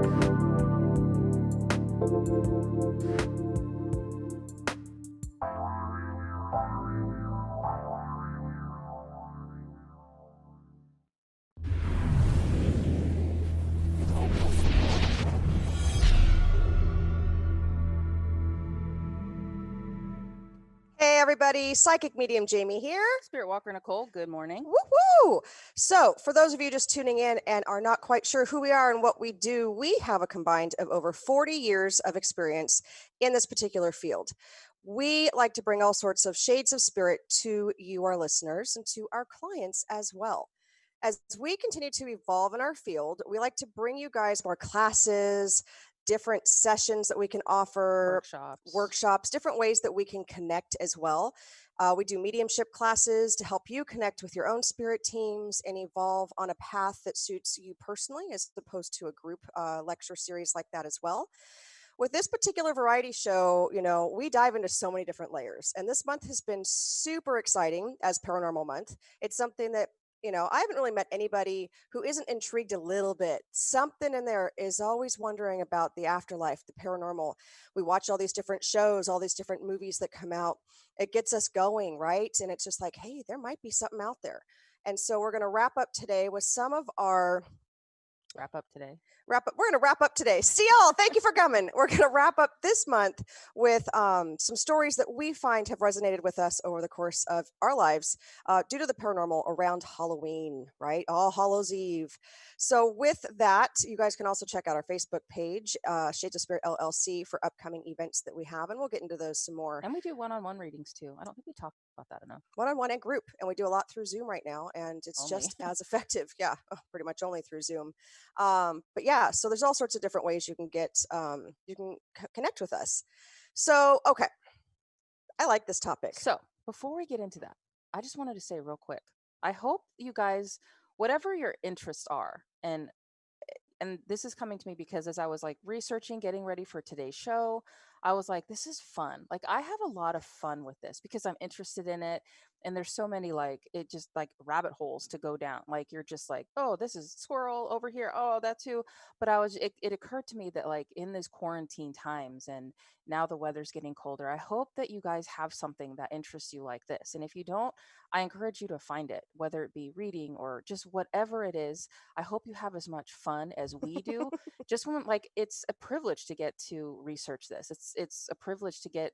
Hey everybody, Psychic Medium Jaime here. Spiritwalker Nicole, good morning. Woohoo! So, for those of you just tuning in and are not quite sure who we are and what we do, we have a combined of over 40 years of experience in this particular field. We like to bring all sorts of shades of spirit to you, our listeners, and to our clients as well. As we continue to evolve in our field, we like to bring you guys more classes, different sessions that we can offer, workshops, different ways that we can connect as well. We do mediumship classes to help you connect with your own spirit teams and evolve on a path that suits you personally, as opposed to a group lecture series like that as well. With this particular variety show, we dive into so many different layers. And this month has been super exciting as Paranormal Month. It's something that I haven't really met anybody who isn't intrigued a little bit. Something in there is always wondering about the afterlife, the paranormal. We watch all these different shows, all these different movies that come out. It gets us going, right? And it's just like, hey, there might be something out there. And so we're going to wrap up today with some of our We're going to wrap up today. CL, thank you for coming. We're going to wrap up this month with some stories that we find have resonated with us over the course of our lives due to the paranormal around Halloween, right? All Hallows Eve. So with that, you guys can also check out our Facebook page, Shades of Spirit LLC, for upcoming events that we have, and we'll get into those some more. And we do one-on-one readings too. I don't think we talk about that enough. One-on-one and group, and we do a lot through Zoom right now, and it's just as effective. Yeah, pretty much only through Zoom. But yeah, so there's all sorts of different ways you can connect with us. So, okay. I like this topic. So before we get into that, I just wanted to say real quick, I hope you guys, whatever your interests are, and this is coming to me because as I was like researching, getting ready for today's show, I was like, this is fun. Like I have a lot of fun with this because I'm interested in it. And there's so many it just like rabbit holes to go down. Like you're just like, oh, this is squirrel over here. Oh, that's who. But it occurred to me that like in these quarantine times and now the weather's getting colder, I hope that you guys have something that interests you like this. And if you don't, I encourage you to find it, whether it be reading or just whatever it is. I hope you have as much fun as we do. Just when it's a privilege to get to research this. It's a privilege to get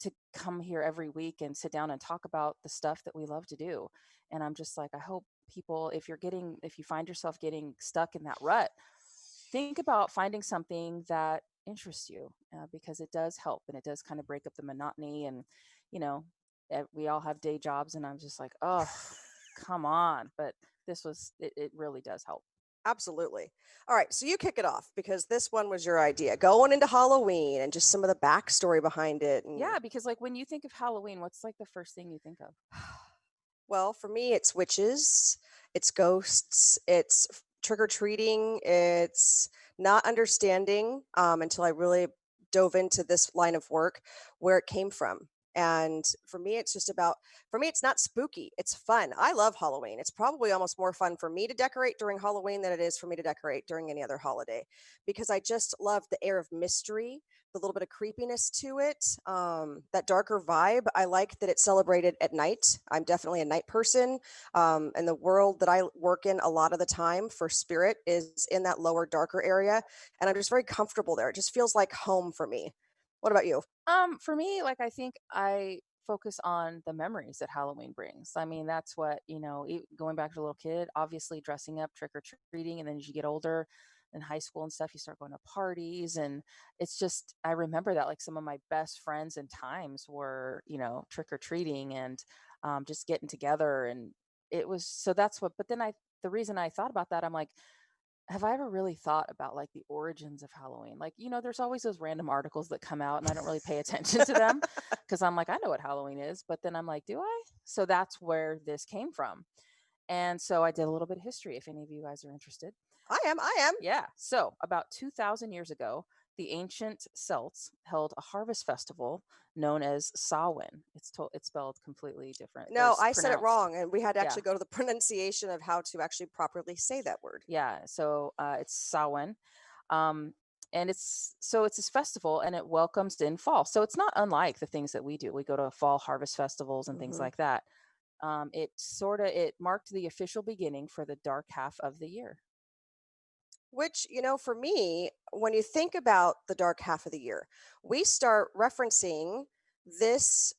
to come here every week and sit down and talk about the stuff that we love to do. And I'm just like, I hope people, if you find yourself getting stuck in that rut, think about finding something that interests you because it does help and it does kind of break up the monotony. And, we all have day jobs and I'm just like, oh, come on. But it really does help. Absolutely. All right. So you kick it off because this one was your idea going into Halloween and just some of the backstory behind it. Yeah. Because when you think of Halloween, what's the first thing you think of? Well, for me, it's witches, it's ghosts, it's trick-or-treating, it's not understanding until I really dove into this line of work where it came from. And for me, it's not spooky. It's fun. I love Halloween. It's probably almost more fun for me to decorate during Halloween than it is for me to decorate during any other holiday because I just love the air of mystery, the little bit of creepiness to it, that darker vibe. I like that it's celebrated at night. I'm definitely a night person. And the world that I work in a lot of the time for spirit is in that lower, darker area. And I'm just very comfortable there. It just feels like home for me. What about you? For me, I think I focus on the memories that Halloween brings. I mean, that's what, going back to a little kid, obviously dressing up, trick or treating. And then as you get older in high school and stuff, you start going to parties. And it's just, I remember that some of my best friends and times were, trick or treating and just getting together. And it was, so that's what, but then the reason I thought about that, I'm like, have I ever really thought about the origins of Halloween? There's always those random articles that come out and I don't really pay attention to them because I'm like, I know what Halloween is, but then I'm like, do I? So that's where this came from. And so I did a little bit of history if any of you guys are interested. I am. Yeah. So about 2,000 years ago, the ancient Celts held a harvest festival known as Samhain. It's spelled completely different. No, I said it wrong, and we had to actually go to the pronunciation of how to actually properly say that word. Yeah, so it's Samhain. Um, and it's this festival and it welcomes in fall. So it's not unlike the things that we do. We go to fall harvest festivals and things Hmm. like that. It marked the official beginning for the dark half of the year. Which, for me, when you think about the dark half of the year, we start referencing this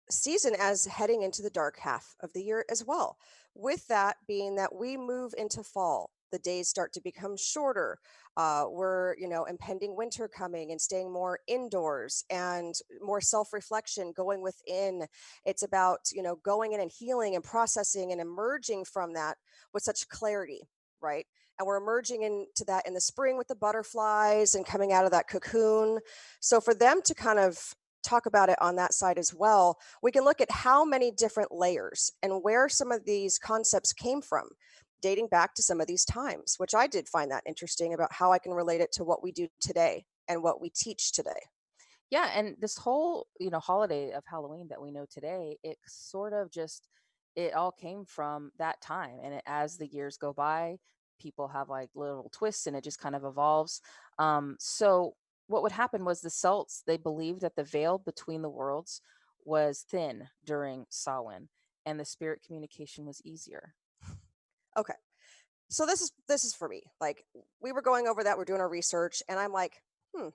season as heading into the dark half of the year as well. With that being that we move into fall, the days start to become shorter. We're, impending winter coming and staying more indoors and more self reflection, going within. It's about, going in and healing and processing and emerging from that with such clarity, right? And we're emerging into that in the spring with the butterflies and coming out of that cocoon. So for them to kind of talk about it on that side as well, we can look at how many different layers and where some of these concepts came from, dating back to some of these times, which I did find that interesting about how I can relate it to what we do today and what we teach today. Yeah, and this whole, holiday of Halloween that we know today, it sort of just it all came from that time. And as the years go by, people have like little twists and it just kind of evolves. So what would happen was the Celts, they believed that the veil between the worlds was thin during Samhain and the spirit communication was easier. Okay. So this is for me. Like, we were going over that, we're doing our research, and I'm like, hmm.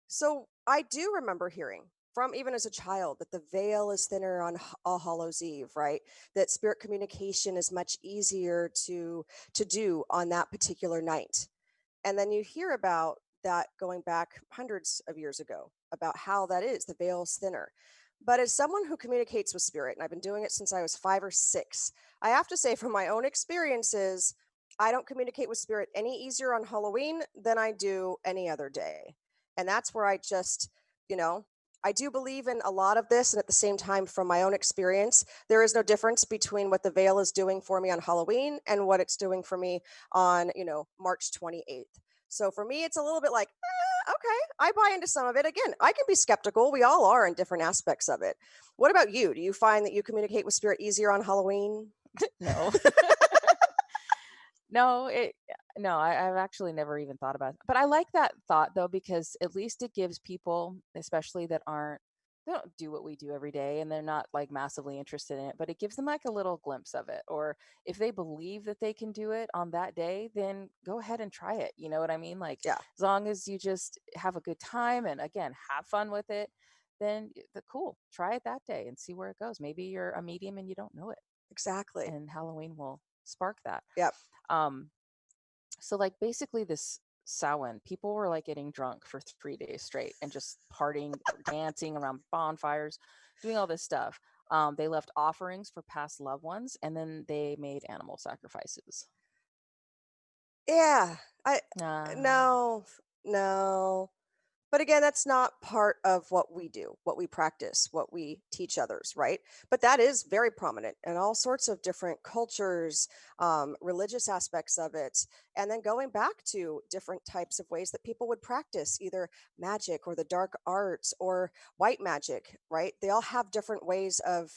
So I do remember hearing from even as a child that the veil is thinner on All Hallows Eve, right? That spirit communication is much easier to do on that particular night. And then you hear about that going back hundreds of years ago about how that is, the veil's thinner. But as someone who communicates with spirit, and I've been doing it since I was 5 or 6, I have to say from my own experiences, I don't communicate with spirit any easier on Halloween than I do any other day. And that's where I just, you know, I do believe in a lot of this. And at the same time, from my own experience, there is no difference between what the veil is doing for me on Halloween and what it's doing for me on, March 28th. So for me, it's a little bit like, okay, I buy into some of it. Again, I can be skeptical. We all are in different aspects of it. What about you? Do you find that you communicate with spirit easier on Halloween? No. No, no, I've actually never even thought about it. But I like that thought though, because at least it gives people, especially that they don't do what we do every day and they're not like massively interested in it, but it gives them like a little glimpse of it. Or if they believe that they can do it on that day, then go ahead and try it. You know what I mean? Like Yeah, as long as you just have a good time and again, have fun with it, then cool. Try it that day and see where it goes. Maybe you're a medium and you don't know it, exactly. and Halloween will spark that. Yep. Um, so like basically this Samhain, people were like getting drunk for 3 days straight and just partying, dancing around bonfires, doing all this stuff. They left offerings for past loved ones, and then they made animal sacrifices. Yeah. I Uh, no, no. But again, that's not part of what we do, what we practice, what we teach others, right? But that is very prominent in all sorts of different cultures, religious aspects of it. And then going back to different types of ways that people would practice either magic or the dark arts or white magic, right? They all have different ways of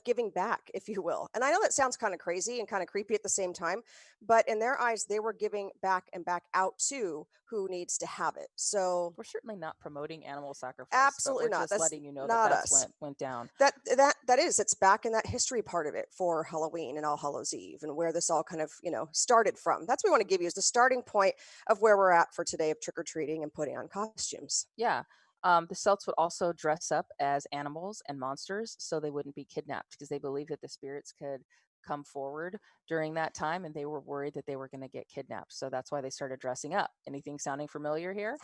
giving back, if you will. And I know that sounds kind of crazy and kind of creepy at the same time, but in their eyes, they were giving back and back out to who needs to have it. So we're certainly not promoting animal sacrifice, but absolutely we're not. just That's letting you know that not that's us. when it went down. That is, it's back in that history part of it for Halloween and All Hallows Eve and where this all kind of, started from. That's what we want to give you is the starting point of where we're at for today of trick or treating and putting on costumes. Yeah. The Celts would also dress up as animals and monsters so they wouldn't be kidnapped because they believed that the spirits could come forward during that time and they were worried that they were going to get kidnapped. So that's why they started dressing up. Anything sounding familiar here?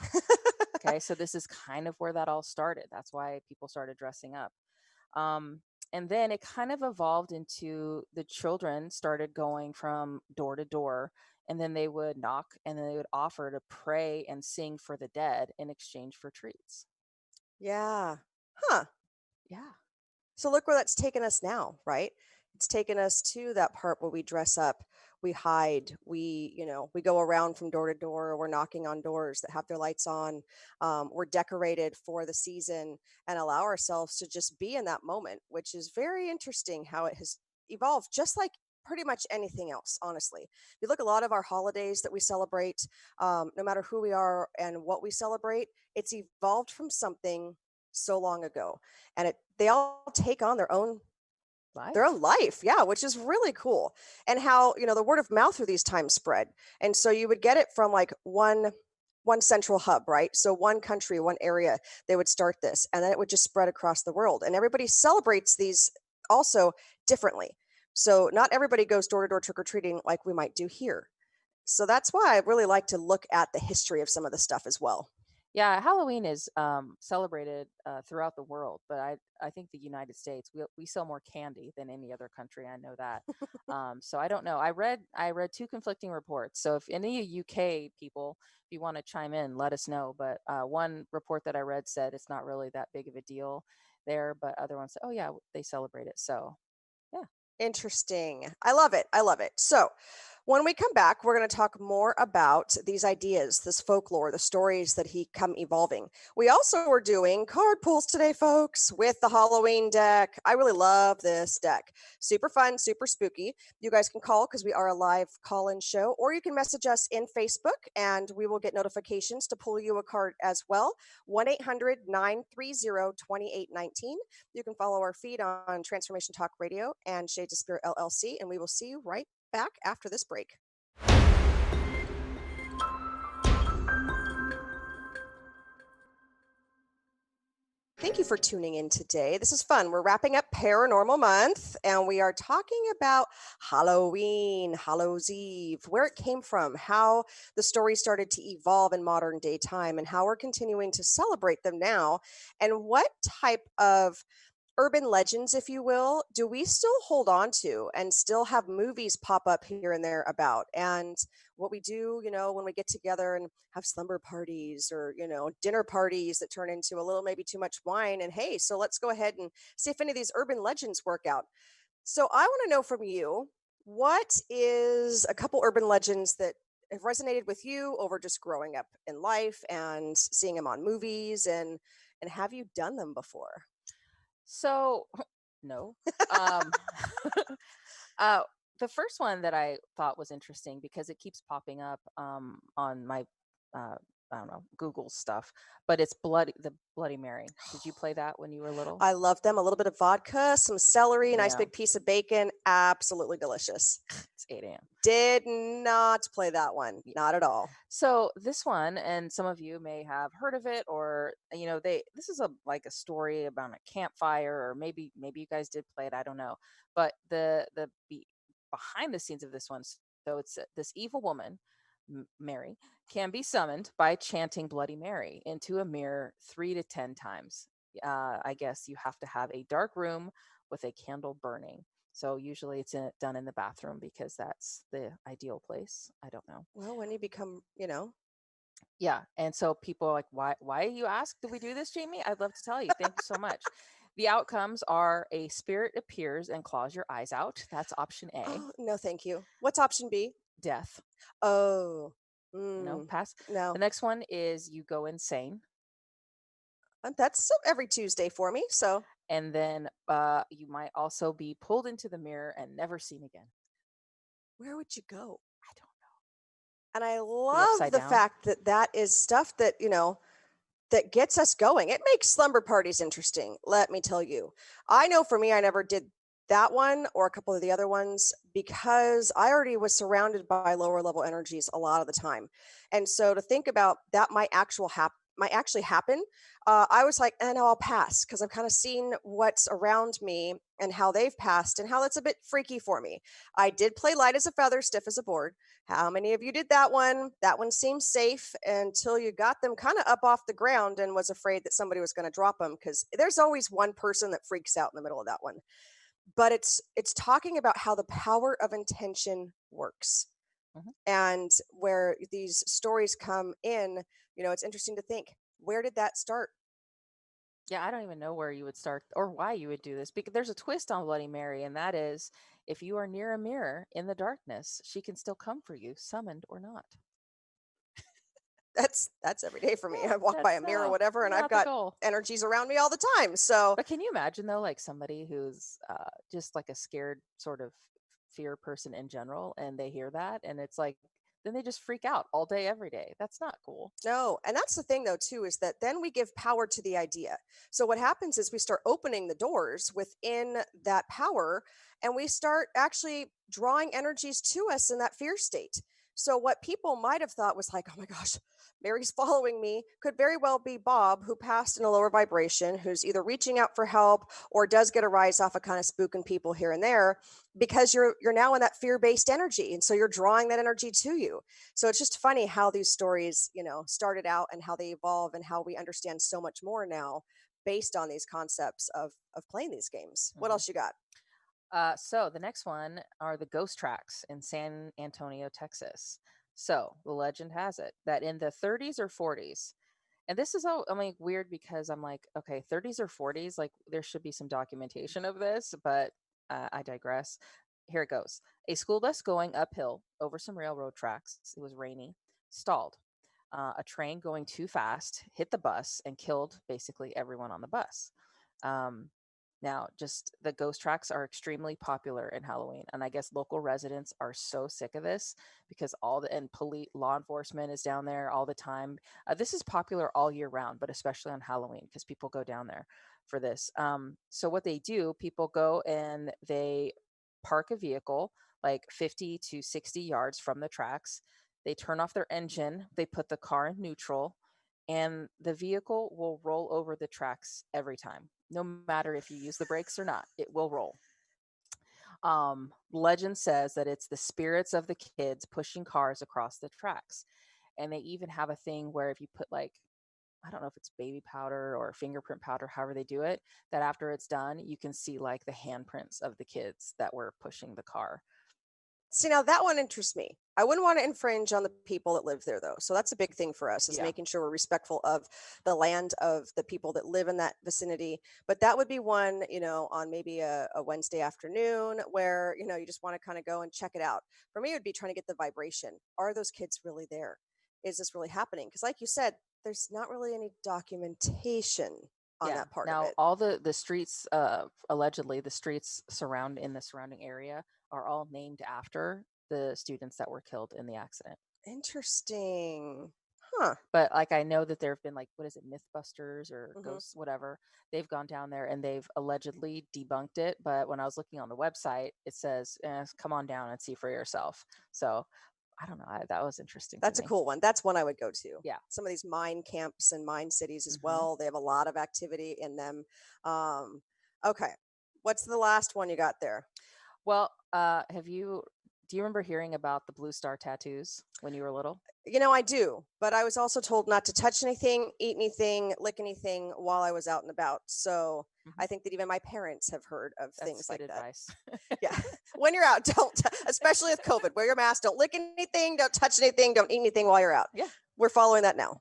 Okay, so this is kind of where that all started. That's why people started dressing up. Um, and then it kind of evolved into the children started going from door to door, and then they would knock and then they would offer to pray and sing for the dead in exchange for treats. Yeah. Huh. Yeah. So look where that's taken us now, right? It's taken us to that part where we dress up, we hide, we go around from door to door. We're knocking on doors that have their lights on. We're decorated for the season and allow ourselves to just be in that moment, which is very interesting how it has evolved. Just like pretty much anything else, honestly. If you look at a lot of our holidays that we celebrate, no matter who we are and what we celebrate, it's evolved from something so long ago, and they all take on their Life. own life, yeah, which is really cool. And how, the word of mouth through these times spread. And so you would get it from like one central hub, right? So one country, one area, they would start this, and then it would just spread across the world. And everybody celebrates these also differently. So not everybody goes door to door trick or treating like we might do here. So that's why I really like to look at the history of some of the stuff as well. Yeah, Halloween is celebrated throughout the world, but I think the United States we sell more candy than any other country. I know that. So I don't know. I read two conflicting reports. So if any UK people, if you want to chime in, let us know. But one report that I read said it's not really that big of a deal there, but other ones said, oh yeah, they celebrate it. So yeah. Interesting. I love it. I love it. So, when we come back, we're going to talk more about these ideas, this folklore, the stories that he come evolving. We also are doing card pulls today, folks, with the Halloween deck. I really love this deck. Super fun, super spooky. You guys can call because we are a live call-in show, or you can message us in Facebook and we will get notifications to pull you a card as well. 1-800-930-2819. You can follow our feed on Transformation Talk Radio and Shades of Spirit LLC, and we will see you right back after this break. Thank you for tuning in today. This is fun. We're wrapping up Paranormal Month, and we are talking about Halloween, Hallows Eve, where it came from, how the story started to evolve in modern day time, and how we're continuing to celebrate them now, and what type of urban legends, if you will, do we still hold on to and still have movies pop up here and there about? And what we do, when we get together and have slumber parties or, dinner parties that turn into a little maybe too much wine. And hey, so let's go ahead and see if any of these urban legends work out. So I want to know from you, what is a couple urban legends that have resonated with you over just growing up in life and seeing them on movies, and have you done them before? So no. Um uh the first one that I thought was interesting because it keeps popping up on my uh I don't know, Google stuff, but it's the Bloody Mary. Did you play that when you were little? I love them. A little bit of vodka, some celery, a nice Yeah, big piece of bacon. Absolutely delicious. it's 8 a.m. Did not play that one. Not at all. So this one, and some of you may have heard of it, or this is a like a story about a campfire, or maybe you guys did play it. I don't know, but behind the scenes of this one, so it's this evil woman, Mary, can be summoned by chanting Bloody Mary into a mirror 3 to 10 times. I guess you have to have a dark room with a candle burning. So usually it's done in the bathroom because that's the ideal place. I don't know. Well, when you become, Yeah. And so people are like, why you ask, do we do this, Jamie? I'd love to tell you. Thank you so much. The outcomes are a spirit appears and claws your eyes out. That's option A. oh, no, thank you. What's option B? Death. Oh, No, pass. The no. next one is you go insane. That's every Tuesday for me. So And then you might also be pulled into the mirror and never seen again. where would you go? I don't know. And I The love upside the down. fact that that is stuff that, that gets us going. It makes slumber parties interesting, let me tell you. I know for me, I never did that one or a couple of the other ones because I already was surrounded by lower level energies a lot of the time. And so to think about that might actually happen, I was like, no, I'll pass because I've kind of seen what's around me and how they've passed and how that's a bit freaky for me. I did play light as a feather, stiff as a board. How many of you did that one? That one seemed safe until you got them kind of up off the ground and was afraid that somebody was going to drop them, because there's always one person that freaks out in the middle of that one. But it's talking about how the power of intention works, Mhm. and where these stories come in. It's interesting to think, where did that start? Yeah, I don't even know where you would start or why you would do this because there's a twist on Bloody Mary, and that is if you are near a mirror in the darkness, she can still come for you, summoned or not. That's every day for me. Yeah, I walk by a that's mirror or whatever, and I've not the got goal. energies around me all the time. So But can you imagine though, like somebody who's just like a scared sort of fear person in general, and they hear that, and it's like, then they just freak out all day, every day. That's not cool. No, and that's the thing though too, is that then we give power to the idea. So what happens is we start opening the doors within that power, and we start actually drawing energies to us in that fear state. So what people might have thought was like, oh my gosh, Mary's following me, could very well be Bob, who passed in a lower vibration, who's either reaching out for help or does get a rise off of kind of spooking people here and there, because you're now in that fear-based energy. And so you're drawing that energy to you. So it's just funny how these stories, started out and how they evolve and how we understand so much more now based on these concepts of playing these games. What Mhm. else you got? So the next one are the ghost tracks in San Antonio, Texas. So the legend has it that in the 30s or 40s, and this is all, I mean, weird because I'm like, okay, 30s or 40s, like there should be some documentation of this, but I digress. Here it goes. A school bus going uphill over some railroad tracks. It was rainy, stalled. A train going too fast hit the bus and killed basically everyone on the bus. Um, Now, just the ghost tracks are extremely popular in Halloween, and I guess local residents are so sick of this because police, law enforcement is down there all the time. This is popular all year round, but especially on Halloween because people go down there for this. So what they do, people go and they park a vehicle like 50 to 60 yards from the tracks. They turn off their engine, they put the car in neutral, and the vehicle will roll over the tracks every time. No matter if you use the brakes or not, it will roll. Legend says that it's the spirits of the kids pushing cars across the tracks. And they even have a thing where if you put like, I don't know if it's baby powder or fingerprint powder, however they do it, that after it's done, you can see like the handprints of the kids that were pushing the car. See, now that one interests me. I wouldn't want to infringe on the people that live there, though. So that's a big thing for us, is Yeah. making sure we're respectful of the land of the people that live in that vicinity. But that would be one, on maybe a Wednesday afternoon where, you just want to kind of go and check it out. For me, it would be trying to get the vibration. Are those kids really there? Is this really happening? Because, like you said, there's not really any documentation on Yeah. that part of Now it. all the streets, allegedly the streets in the surrounding area are all named after the students that were killed in the accident. Interesting. Huh. But like I know that there have been like, what is it, Mythbusters or Hmm. Ghosts, whatever. They've gone down there and they've allegedly debunked it. But when I was looking on the website, it says, come on down and see for yourself. So I don't know. That was interesting to That's a me. cool one. That's one I would go to. Yeah. Some of these mine camps and mine cities as Hmm. well. They have a lot of activity in them. Um, okay. What's the last one you got there? Well, do you remember hearing about the blue star tattoos when you were little? I do, but I was also told not to touch anything, eat anything, lick anything while I was out and about. So Mhm. I think that even my parents have heard of That's things good like that. advice. Yeah. When you're out, especially with COVID, wear your mask, don't lick anything, don't touch anything, don't eat anything while you're out. Yeah. We're following that now.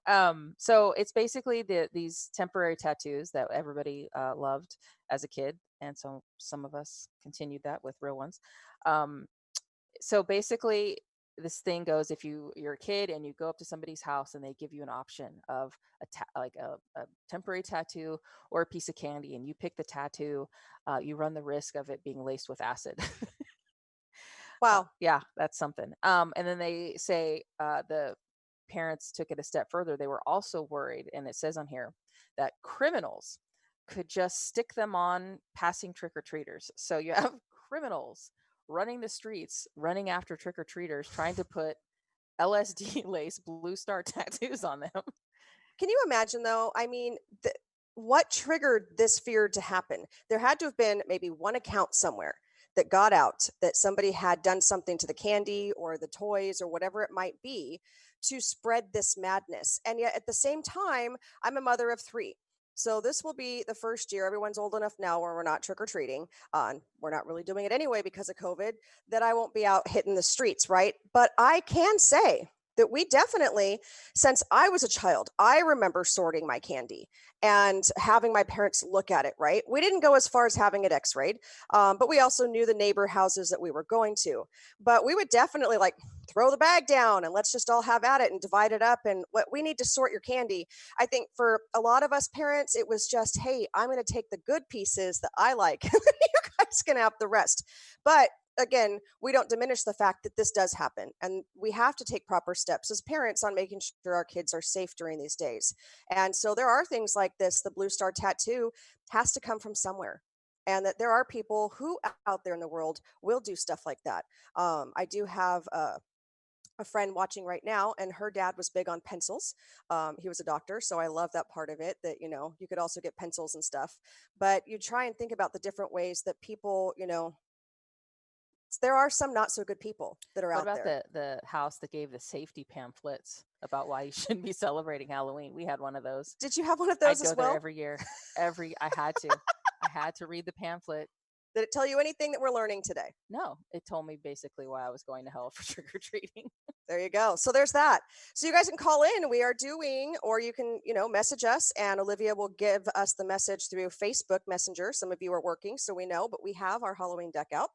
So it's basically these temporary tattoos that everybody loved as a kid, and so some of us continued that with real ones. Um, so basically, this thing goes: if you're a kid and you go up to somebody's house and they give you an option of like a temporary tattoo or a piece of candy, and you pick the tattoo, you run the risk of it being laced with acid. Wow. Yeah, that's something. And then they say the parents took it a step further. They were also worried, and it says on here that criminals could just stick them on passing trick or treaters. So you have criminals running the streets, running after trick or treaters, trying to put LSD lace blue star tattoos on them. Can you imagine though? I mean, what triggered this fear to happen? There had to have been maybe one account somewhere that got out that somebody had done something to the candy or the toys or whatever it might be to spread this madness. And yet at the same time, I'm a mother of three. So this will be the first year, everyone's old enough now where we're not trick or treating. We're not really doing it anyway because of COVID, that I won't be out hitting the streets, right? But I can say that we definitely, since I was a child, I remember sorting my candy and having my parents look at it, right? We didn't go as far as having it x-rayed, but we also knew the neighbor houses that we were going to. But we would definitely like throw the bag down and let's just all have at it and divide it up. And what we need to sort your candy. I think for a lot of us parents, it was just, hey, I'm going to take the good pieces that I like. You guys can have the rest. But again, we don't diminish the fact that this does happen, and we have to take proper steps as parents on making sure our kids are safe during these days. And so there are things like this. The blue star tattoo has to come from somewhere, and that there are people who out there in the world will do stuff like that. I do have a friend watching right now, and her dad was big on pencils. He was a doctor, so I love that part of it, that you could also get pencils and stuff. But you try and think about the different ways that people, there are some not so good people that are What out about there. the house that gave the safety pamphlets about why you shouldn't be celebrating Halloween? We had one of those. Did you have one of I'd those go as there well? every year. I had to. I had to read the pamphlet. Did it tell you anything that we're learning today? No, it told me basically why I was going to hell for trick or treating. There you go. So there's that. So you guys can call in. We are doing, or you can, message us, and Olivia will give us the message through Facebook Messenger. Some of you are working, so we know, but we have our Halloween deck out.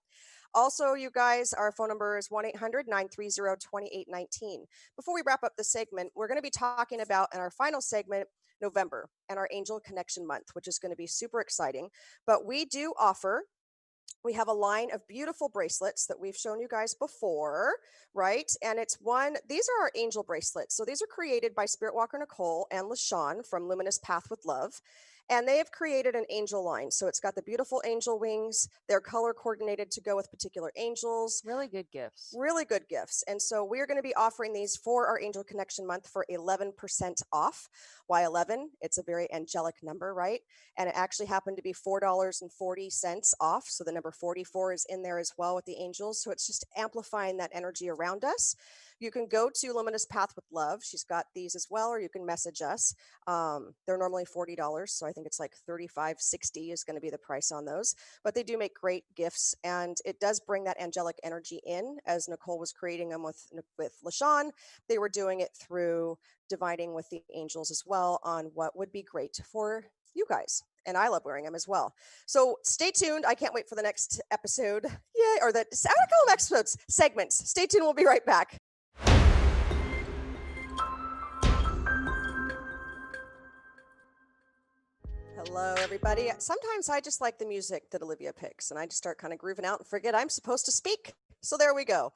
Also, you guys, our phone number is 1-800-930-2819. Before we wrap up the segment, we're going to be talking about, in our final segment, November and our Angel Connection Month, which is going to be super exciting. But we have a line of beautiful bracelets that we've shown you guys before, right? And these are our angel bracelets. So these are created by Spiritwalker Nicole and LaShawn from Luminous Path with Love. And they have created an angel line. So it's got the beautiful angel wings. They're color coordinated to go with particular angels. Really good gifts. Really good gifts. And so we're going to be offering these for our Angel Connection Month for 11% off. Why 11? It's a very angelic number, right? And it actually happened to be $4.40 off. So the number 44 is in there as well with the angels. So it's just amplifying that energy around us. You can go to Luminous Path with Love. She's got these as well, or you can message us. They're normally $40, so I think it's like $35.60 is going to be the price on those. But they do make great gifts, and it does bring that angelic energy in. As Nicole was creating them with LaShawn, they were doing it through dividing with the angels as well on what would be great for you guys. And I love wearing them as well. So stay tuned. I can't wait for the next episode. Yay! Or I don't call them episodes, segments. Stay tuned. We'll be right back. Hello, everybody. Sometimes I just like the music that Olivia picks, and I just start kind of grooving out and forget I'm supposed to speak. So there we go.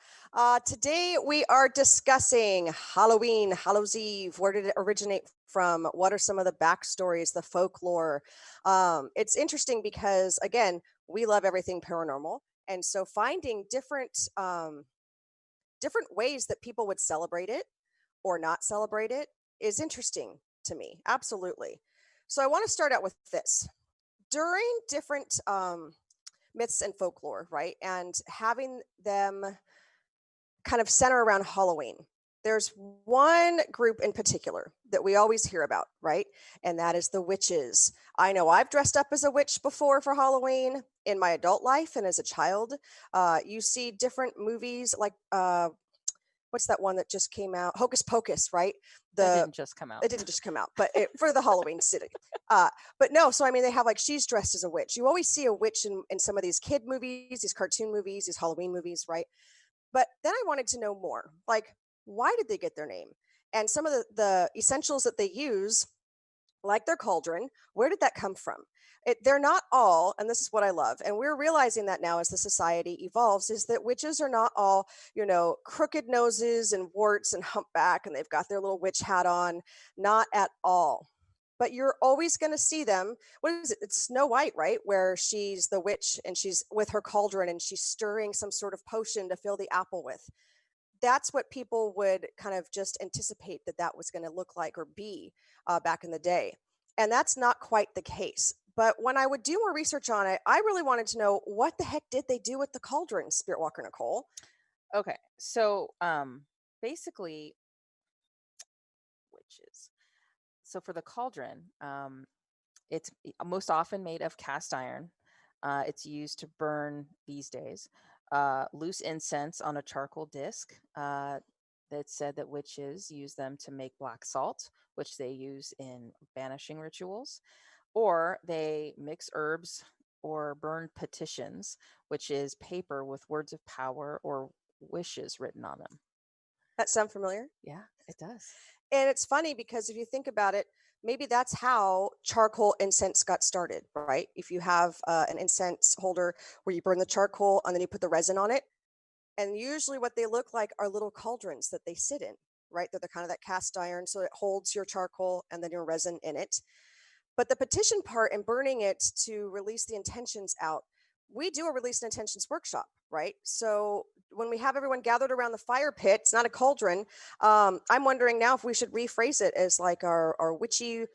Today we are discussing Halloween, Hallows Eve. Where did it originate from? What are some of the backstories, the folklore? It's interesting because, again, we love everything paranormal, and so finding different ways that people would celebrate it or not celebrate it is interesting to me. Absolutely. So I want to start out with this. During different myths and folklore, right? And having them kind of center around Halloween. There's one group in particular that we always hear about, right? And that is the witches. I know I've dressed up as a witch before for Halloween in my adult life and as a child. You see different movies like what's that one that just came out? Hocus Pocus, right? It didn't just come out. It didn't just come out, but for the Halloween city. But no, so I mean, they have like she's dressed as a witch. You always see a witch in some of these kid movies, these cartoon movies, these Halloween movies, right? But then I wanted to know more. Like, why did they get their name? And some of the essentials that they use, like their cauldron, where did that come from? They're not all, and this is what I love, and we're realizing that now as the society evolves, is that witches are not all, crooked noses and warts and humpback, and they've got their little witch hat on. Not at all. But you're always going to see them. What is it? It's Snow White, right? Where she's the witch and she's with her cauldron and she's stirring some sort of potion to fill the apple with. That's what people would kind of just anticipate that was going to look like or be back in the day. And that's not quite the case. But when I would do more research on it, I really wanted to know what the heck did they do with the cauldron, Spiritwalker Nicole? Okay, so basically, witches. So for the cauldron, it's most often made of cast iron. It's used to burn these days. Loose incense on a charcoal disc. That said that witches use them to make black salt, which they use in banishing rituals, or they mix herbs or burn petitions, which is paper with words of power or wishes written on them. That sound familiar? Yeah, it does. And it's funny because if you think about it, maybe that's how charcoal incense got started, right? If you have an incense holder where you burn the charcoal and then you put the resin on it, and usually what they look like are little cauldrons that they sit in, right? They're the kind of that cast iron, so it holds your charcoal and then your resin in it. But the petition part and burning it to release the intentions out, we do a release and intentions workshop, right? So when we have everyone gathered around the fire pit, it's not a cauldron. I'm wondering now if we should rephrase it as like our witchy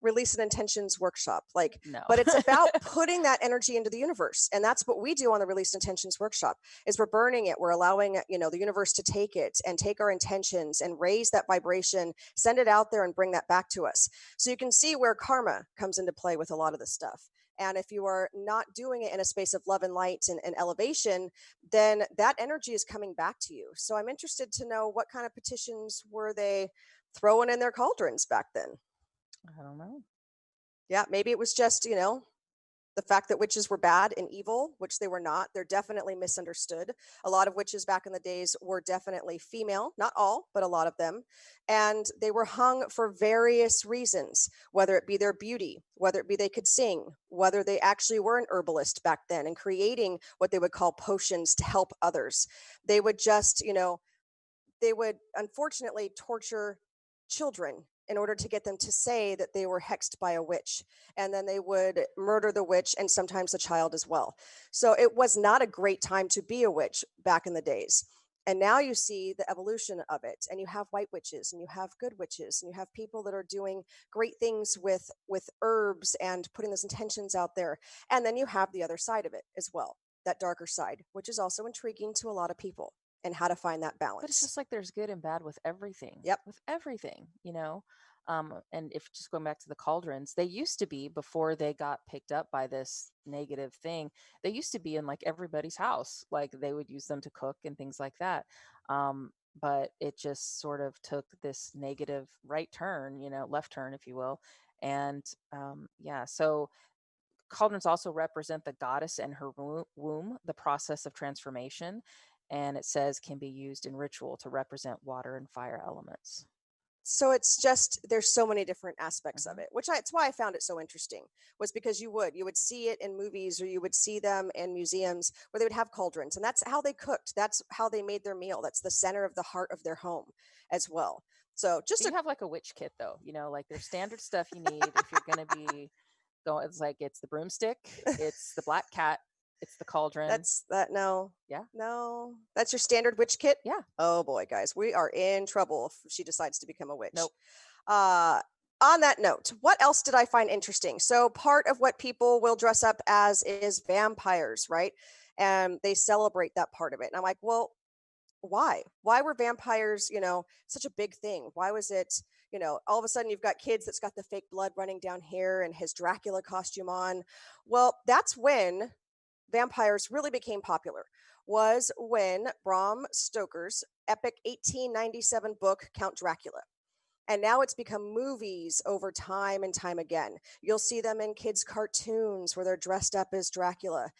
release and intentions workshop, like, No. but it's about putting that energy into the universe, and that's what we do on the release intentions workshop. Is we're burning it, we're allowing, the universe to take it and take our intentions and raise that vibration, send it out there and bring that back to us. So you can see where karma comes into play with a lot of this stuff. And if you are not doing it in a space of love and light and elevation, then that energy is coming back to you. So I'm interested to know, what kind of petitions were they throwing in their cauldrons back then? I don't know. Yeah, maybe it was just, the fact that witches were bad and evil, which they were not. They're definitely misunderstood. A lot of witches back in the days were definitely female, not all, but a lot of them. And they were hung for various reasons, whether it be their beauty, whether it be they could sing, whether they actually were an herbalist back then and creating what they would call potions to help others. They would just, they would unfortunately torture children in order to get them to say that they were hexed by a witch. And then they would murder the witch and sometimes the child as well. So it was not a great time to be a witch back in the days. And now you see the evolution of it, and you have white witches and you have good witches and you have people that are doing great things with herbs and putting those intentions out there. And then you have the other side of it as well, that darker side, which is also intriguing to a lot of people, and how to find that But it's balance. just like there's good and bad with everything. Yep. With everything, you know? And if just going back to the cauldrons, they used to be, before they got picked up by this negative thing, they used to be in like everybody's house. Like they would use them to cook and things like that. But it just sort of took this negative right turn, left turn, if you will. And yeah, so cauldrons also represent the goddess and her womb, the process of transformation. And it says can be used in ritual to represent water and fire elements. So it's just, there's so many different aspects of Mhm. it, which it's why I found it so interesting, was because you would see it in movies or you would see them in museums where they would have cauldrons, and that's how they cooked, that's how they made their meal, that's the center of the heart of their home as well. So just But you a have like a witch kit though, like there's standard stuff you need if you're going to be going. It's like it's the broomstick, it's the black cat, it's the cauldron. That's that. No, Yeah. no, that's your standard witch kit. Yeah. Oh boy, guys, we are in trouble if she decides to become a witch. Nope. Uh, on that note, what else did I find interesting? So part of what people will dress up as is vampires, right? And they celebrate that part of it. And I'm like, well, why? Why were vampires, such a big thing? Why was it, all of a sudden you've got kids that's got the fake blood running down here and his Dracula costume on? Well, that's when vampires really became popular, was when Bram Stoker's epic 1897 book Count Dracula. And now it's become movies over time and time again. You'll see them in kids' cartoons where they're dressed up as Dracula.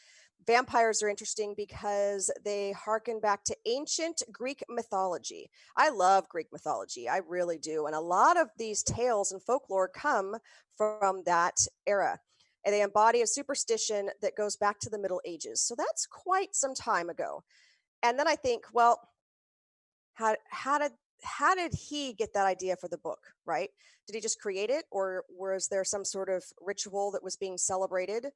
Vampires are interesting because they harken back to ancient Greek mythology. I love Greek mythology, I really do. And a lot of these tales and folklore come from that era. And they embody a superstition that goes back to the Middle Ages. So that's quite some time ago. And then I think, well, how did how did he get that idea for the book, right? Did he just create it, or was there some sort of ritual that was being celebrated,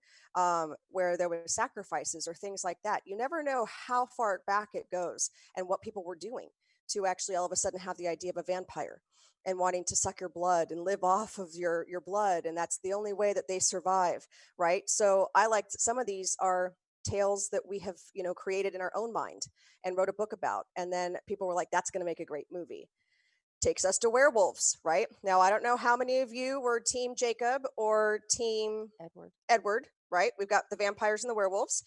where there were sacrifices or things like that? You never know how far back it goes and what people were doing to actually all of a sudden have the idea of a vampire and wanting to suck your blood and live off of your blood, and that's the only way that they survive, right? So I like, some of these are tales that we have, created in our own mind and wrote a book about. And then people were like, that's going to make a great movie. Takes us to werewolves, right? Now, I don't know how many of you were Team Jacob or Team Edward. Edward, right? We've got the vampires and the werewolves.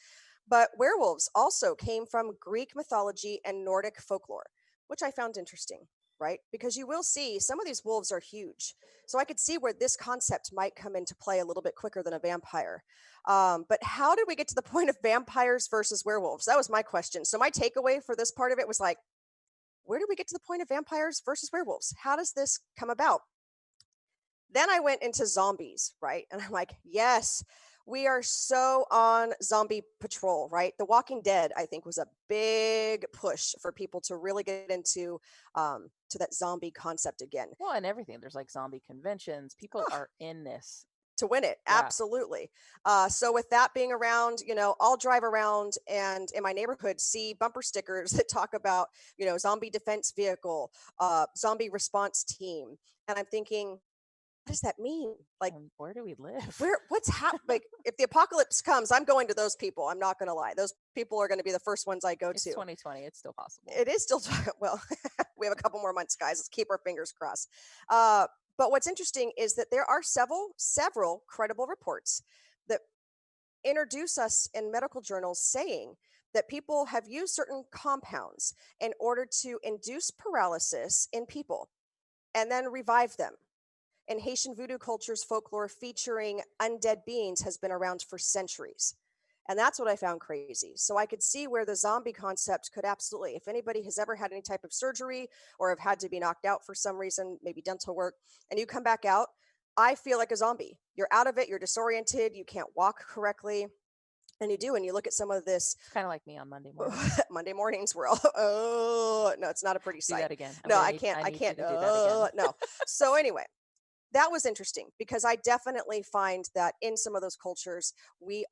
But werewolves also came from Greek mythology and Nordic folklore, which I found interesting, right? Because you will see some of these wolves are huge. So I could see where this concept might come into play a little bit quicker than a vampire. But how did we get to the point of vampires versus werewolves? That was my question. So my takeaway for this part of it was like, where do we get to the point of vampires versus werewolves? How does this come about? Then I went into zombies, right? And I'm like, yes, we are so on zombie patrol, right? The Walking Dead, I think, was a big push for people to really get into to that zombie concept again. Well, and everything. There's like zombie conventions. People Oh, are in this. to win it, Yeah. absolutely. So with that being around, I'll drive around and in my neighborhood see bumper stickers that talk about, zombie defense vehicle, zombie response team, and I'm thinking, what does that mean? Like, And where do we live? what's happening? Like, if the apocalypse comes, I'm going to those people. I'm not going to lie; those people are going to be the first ones I go It's to. 2020. It's still possible. It is still well. We have a couple more months, guys. Let's keep our fingers crossed. Uh, but what's interesting is that there are several credible reports that introduce us in medical journals saying that people have used certain compounds in order to induce paralysis in people and then revive them. And Haitian voodoo culture's folklore featuring undead beings has been around for centuries. And that's what I found crazy. So I could see where the zombie concept could absolutely, if anybody has ever had any type of surgery or have had to be knocked out for some reason, maybe dental work, and you come back out, I feel like a zombie. You're out of it, you're disoriented, you can't walk correctly. And you do, and you look at some of this It's kind of like me on Monday mornings. Monday mornings, we're all, oh, no, it's not a pretty Do sight. that again. No, I I need you can't, to do that again. no. So anyway, that was interesting because I definitely find that in some of those cultures, we're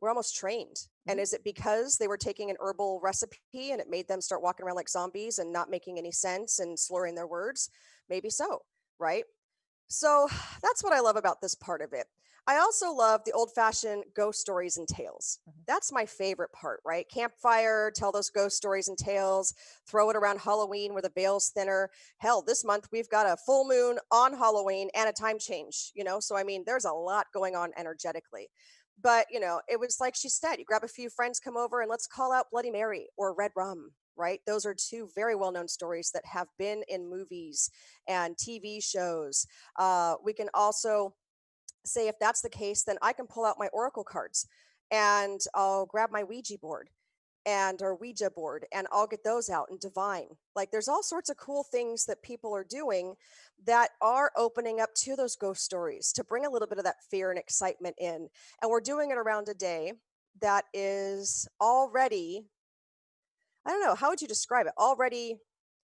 almost trained. And Mhm. is it because they were taking an herbal recipe and it made them start walking around like zombies and not making any sense and slurring their words? Maybe so, right? So that's what I love about this part of it. I also love the old fashioned ghost stories and tales. Mhm. That's my favorite part, right? Campfire, tell those ghost stories and tales, throw it around Halloween where the veil's thinner. Hell, this month we've got a full moon on Halloween and a time change, So, I mean, there's a lot going on energetically. But, it was like she said, you grab a few friends, come over, and let's call out Bloody Mary or Red Rum, right? Those are two very well known stories that have been in movies and TV shows. We can also say, if that's the case, then I can pull out my oracle cards and I'll grab my Ouija board and or Ouija board and I'll get those out and divine. Like, there's all sorts of cool things that people are doing that are opening up to those ghost stories to bring a little bit of that fear and excitement in. And we're doing it around a day that is already, I don't know, how would you describe it? Already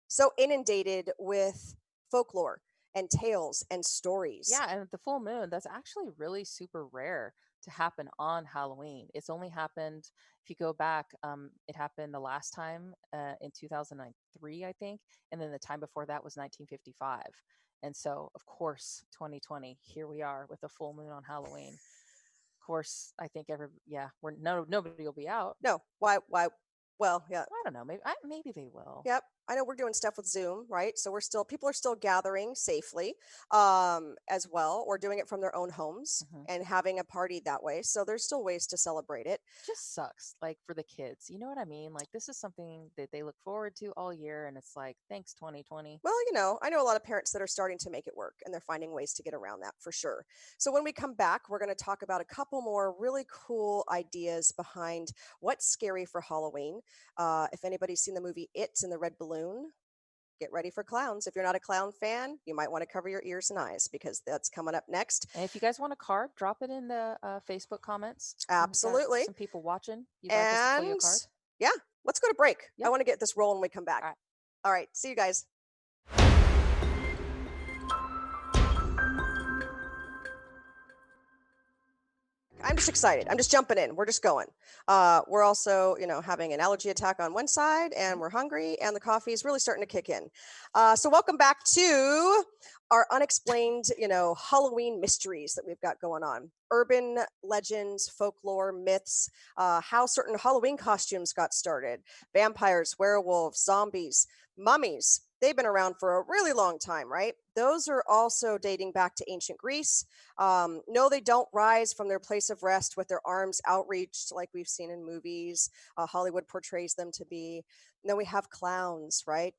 so inundated with folklore and tales and stories. Yeah, and the full moon, that's actually really super rare to happen on Halloween. It's only happened, if you go back, it happened the last time in 2003, I think. And then the time before that was 1955. And so, of course, 2020, here we are with a full moon on Halloween. Of course, I think yeah, nobody will be out. No, why? Well, yeah, I don't know. Maybe they will. yep. I know we're doing stuff with Zoom, right? So people are still gathering safely, as well, or doing it from their own homes Mhm. and having a party that way. So there's still ways to celebrate it. Just sucks, like, for the kids. You know what I mean? Like, this is something that they look forward to all year, and it's like, thanks, 2020. Well, I know a lot of parents that are starting to make it work and they're finding ways to get around that for sure. So when we come back, we're going to talk about a couple more really cool ideas behind what's scary for Halloween. If anybody's seen the movie It and the Red Balloon, get ready for clowns. If you're not a clown fan, you might want to cover your ears and eyes because that's coming up next. And if you guys want a card, drop it in the Facebook comments. We got Absolutely. some people watching. You'd like us to pull you a And card? yeah, let's go to break. I Yeah. want to get this rolling when we come back. All right. All right. See you guys. I'm just excited. I'm just jumping in. We're just going. We're also, having an allergy attack on one side, and we're hungry, and the coffee is really starting to kick in. So welcome back to our unexplained, Halloween mysteries that we've got going on. Urban legends, folklore, myths, how certain Halloween costumes got started. Vampires, werewolves, zombies, mummies. They've been around for a really long time, right? Those are also dating back to ancient Greece. No, they don't rise from their place of rest with their arms outreached like we've seen in movies. Hollywood portrays them to be. And then we have clowns, right?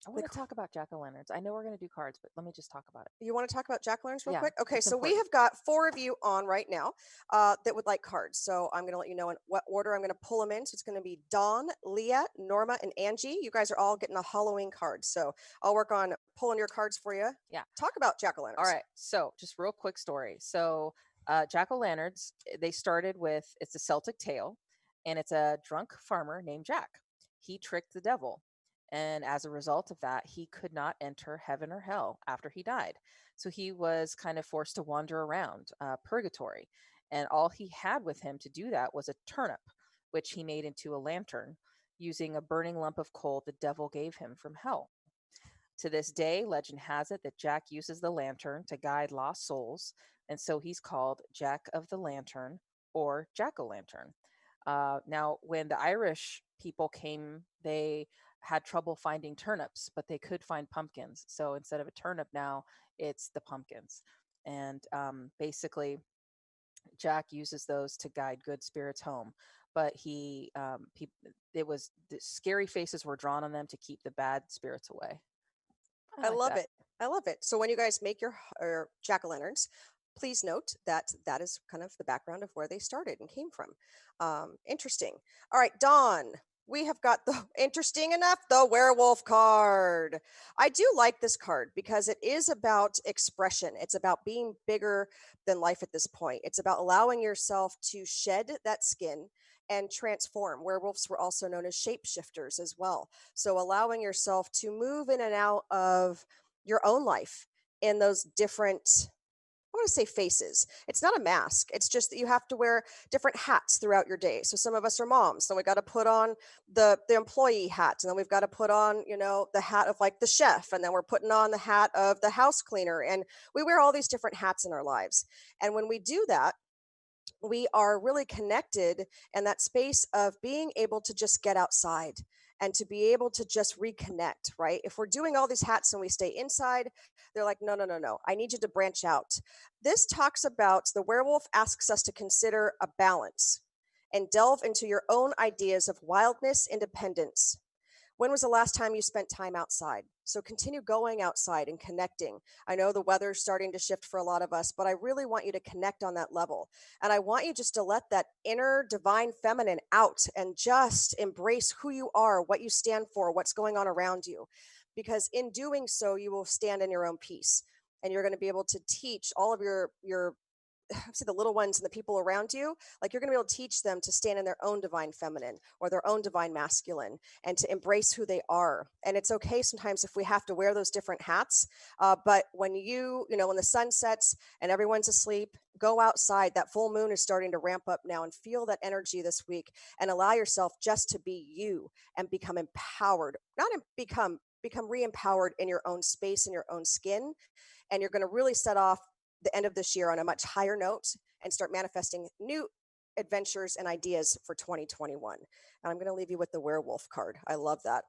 I The want to talk about jack-o'-lanterns. I know we're going to do cards, but let me just talk about it. You want to talk about jack-o'-lanterns real Yeah, quick? Okay, it's so we important. have got 4 of you on right now that would like cards. So I'm going to let you know in what order I'm going to pull them in. So it's going to be Dawn, Leah, Norma, and Angie. You guys are all getting a Halloween card. So I'll work on pulling your cards for you. Yeah. Talk about All jack-o'-lanterns. right. So, just real quick story. So, jack-o'-lanterns, they started with it's a Celtic tale, and it's a drunk farmer named Jack. He tricked the devil, and as a result of that, he could not enter heaven or hell after he died. So he was kind of forced to wander around purgatory, and all he had with him to do that was a turnip, which he made into a lantern using a burning lump of coal the devil gave him from hell. To this day, legend has it that Jack uses the lantern to guide lost souls, and so he's called Jack of the Lantern or Jack o' Lantern. Now, when the Irish people came, they had trouble finding turnips, but they could find pumpkins. So instead of a turnip now, it's the pumpkins. And basically, Jack uses those to guide good spirits home. But it was the scary faces were drawn on them to keep the bad spirits away. I I like love that. it. I love it. So when you guys make your jack-o'-lanterns, please note that that is kind of the background of where they started and came from. Interesting. All right, Dawn, we have got the interesting enough the werewolf card. I do like this card because it is about expression. It's about being bigger than life at this point. It's about allowing yourself to shed that skin and transform. Werewolves were also known as shapeshifters as well. So allowing yourself to move in and out of your own life in those different, I want to say faces. It's not a mask. It's just that you have to wear different hats throughout your day. So some of us are moms, so we got to put on the employee hat, and then we've got to put on, the hat of like the chef, and then we're putting on the hat of the house cleaner, and we wear all these different hats in our lives. And when we do that, we are really connected in that space of being able to just get outside and to be able to just reconnect, right? If we're doing all these hats and we stay inside, they're like, no, no, no, no, I need you to branch out. This talks about the werewolf asks us to consider a balance and delve into your own ideas of wildness, independence. When was the last time you spent time outside? So continue going outside and connecting. I know the weather's starting to shift for a lot of us, but I really want you to connect on that level. And I want you just to let that inner divine feminine out and just embrace who you are, what you stand for, what's going on around you. Because in doing so, you will stand in your own peace. And you're going to be able to teach all of your see the little ones and the people around you, like you're going to be able to teach them to stand in their own divine feminine or their own divine masculine and to embrace who they are. And it's okay sometimes if we have to wear those different hats, but when when the sun sets and everyone's asleep, go outside. That full moon is starting to ramp up now, and feel that energy this week and allow yourself just to be you and become empowered, not become re-empowered in your own space, in your own skin. And you're going to really set off the end of this year on a much higher note and start manifesting new adventures and ideas for 2021. And I'm going to leave you with the werewolf card. I love that.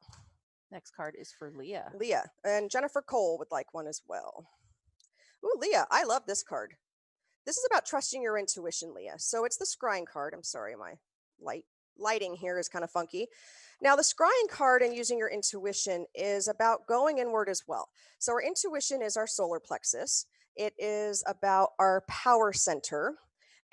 Next card is for Leah. Leah and Jennifer Cole would like one as well. Ooh, Leah, I love this card. This is about trusting your intuition, Leah. So it's the scrying card. I'm sorry, my lighting here is kind of funky. Now, the scrying card and using your intuition is about going inward as well. So our intuition is our solar plexus. It is about our power center.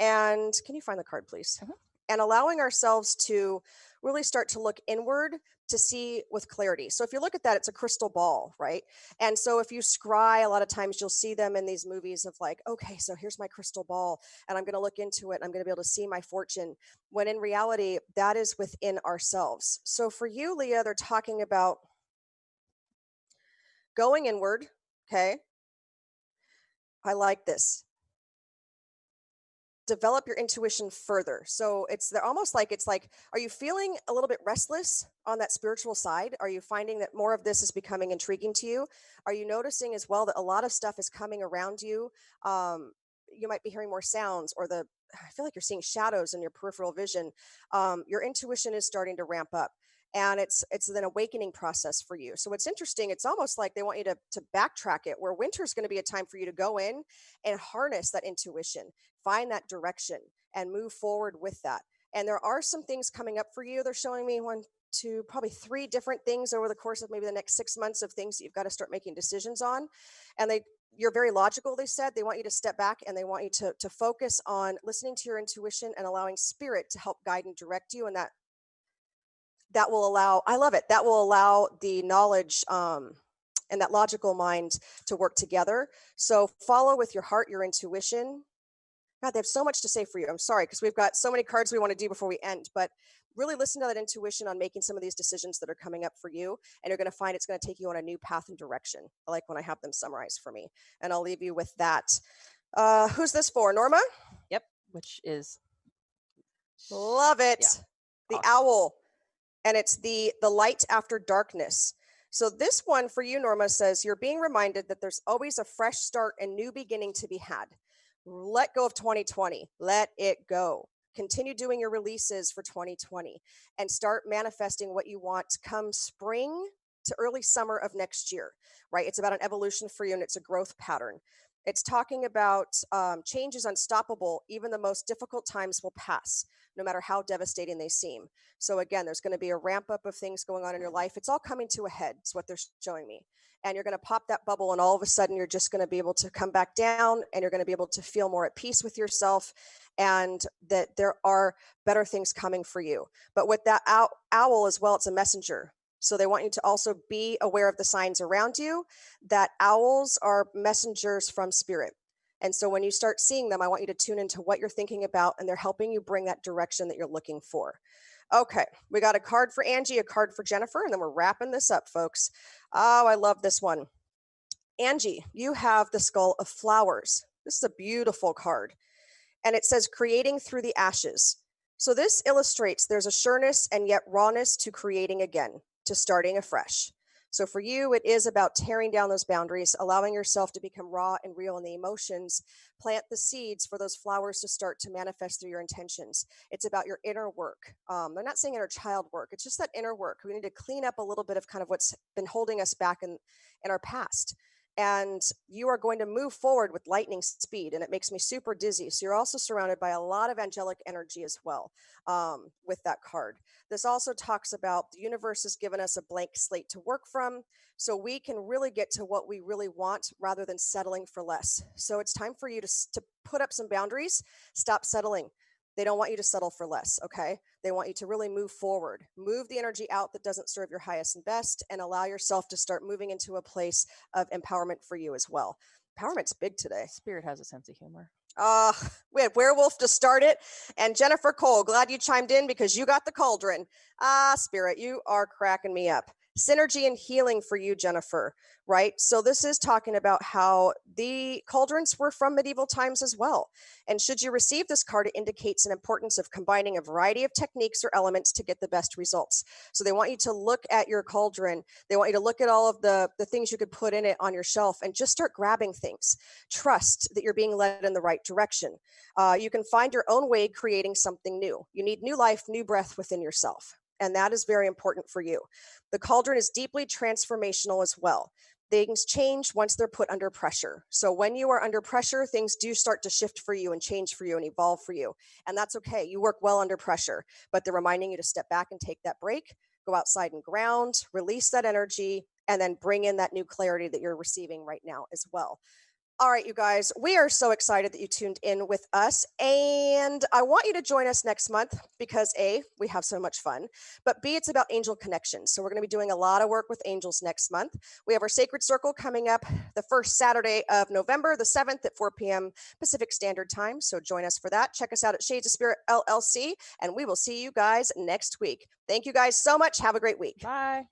And can you find the card, please? Mhm. And allowing ourselves to really start to look inward to see with clarity. So if you look at that, it's a crystal ball, right? And so if you scry, a lot of times you'll see them in these movies of like, okay, so here's my crystal ball, and I'm going to look into it. I'm going to be able to see my fortune. When in reality, that is within ourselves. So for you, Leah, they're talking about going inward. Okay. I like this. Develop your intuition further. So they're almost like it's like, are you feeling a little bit restless on that spiritual side? Are you finding that more of this is becoming intriguing to you? Are you noticing as well that a lot of stuff is coming around you? You might be hearing more sounds, or I feel like you're seeing shadows in your peripheral vision. Your intuition is starting to ramp up. And it's an awakening process for you. So it's interesting. It's almost like they want you to backtrack it, where winter is going to be a time for you to go in and harness that intuition, find that direction, and move forward with that. And there are some things coming up for you. They're showing me to probably 3 different things over the course of maybe the next 6 months of things that you've got to start making decisions on. And you're very logical, they said. They want you to step back and they want you to focus on listening to your intuition and allowing spirit to help guide and direct you. And that will allow, I love it, that will allow the knowledge and that logical mind to work together. So follow with your heart, your intuition. God, they have so much to say for you. I'm sorry, because we've got so many cards we want to do before we end, but really listen to that intuition on making some of these decisions that are coming up for you. And you're going to find it's going to take you on a new path and direction. I like when I have them summarized for me. And I'll leave you with that. Who's this for? Norma? Yep. Which is Love it. Yeah. The Awesome. owl. And it's the light after darkness. So this one for you, Norma, says you're being reminded that there's always a fresh start and new beginning to be had. Let go of 2020. Let it go. Continue doing your releases for 2020 and start manifesting what you want come spring to early summer of next year, right? It's about an evolution for you and it's a growth pattern. It's talking about change is unstoppable. Even the most difficult times will pass, no matter how devastating they seem. So again, there's going to be a ramp up of things going on in your life. It's all coming to a head. It's what they're showing me. And you're going to pop that bubble and all of a sudden you're just going to be able to come back down and you're going to be able to feel more at peace with yourself and that there are better things coming for you. But with that owl as well, it's a messenger. So they want you to also be aware of the signs around you, that owls are messengers from spirit. And so when you start seeing them, I want you to tune into what you're thinking about, and they're helping you bring that direction that you're looking for. Okay, we got a card for Angie, a card for Jennifer, and then we're wrapping this up, folks. Oh, I love this one. Angie, you have the Skull of Flowers. This is a beautiful card. And it says creating through the ashes. So this illustrates there's a sureness and yet rawness to creating again, to starting afresh. So for you, it is about tearing down those boundaries, allowing yourself to become raw and real in the emotions, plant the seeds for those flowers to start to manifest through your intentions. It's about your inner work. They're not saying inner child work. It's just that inner work. We need to clean up a little bit of kind of what's been holding us back in our past. And you are going to move forward with lightning speed, and it makes me super dizzy. So you're also surrounded by a lot of angelic energy as well with that card. This also talks about the universe has given us a blank slate to work from, so we can really get to what we really want rather than settling for less. So it's time for you to put up some boundaries. Stop settling. They don't want you to settle for less, okay? They want you to really move forward. Move the energy out that doesn't serve your highest and best, and allow yourself to start moving into a place of empowerment for you as well. Empowerment's big today. Spirit has a sense of humor. We had Werewolf to start it, and Jennifer Cole, glad you chimed in because you got the cauldron. Spirit, you are cracking me up. Synergy and healing for you, Jennifer, right? So this is talking about how the cauldrons were from medieval times as well. And should you receive this card, it indicates an importance of combining a variety of techniques or elements to get the best results. So they want you to look at your cauldron. They want you to look at all of the things you could put in it on your shelf and just start grabbing things. Trust that you're being led in the right direction. You can find your own way creating something new. You need new life, new breath within yourself. And that is very important for you. The cauldron is deeply transformational as well. Things change once they're put under pressure. So when you are under pressure, things do start to shift for you and change for you and evolve for you. And that's okay. You work well under pressure, but they're reminding you to step back and take that break, go outside and ground, release that energy, and then bring in that new clarity that you're receiving right now as well. All right, you guys, we are so excited that you tuned in with us. And I want you to join us next month because A, we have so much fun, but B, it's about angel connections. So we're going to be doing a lot of work with angels next month. We have our Sacred Circle coming up the first Saturday of November, the 7th at 4 p.m. Pacific Standard Time. So join us for that. Check us out at Shades of Spirit LLC, and we will see you guys next week. Thank you guys so much. Have a great week. Bye.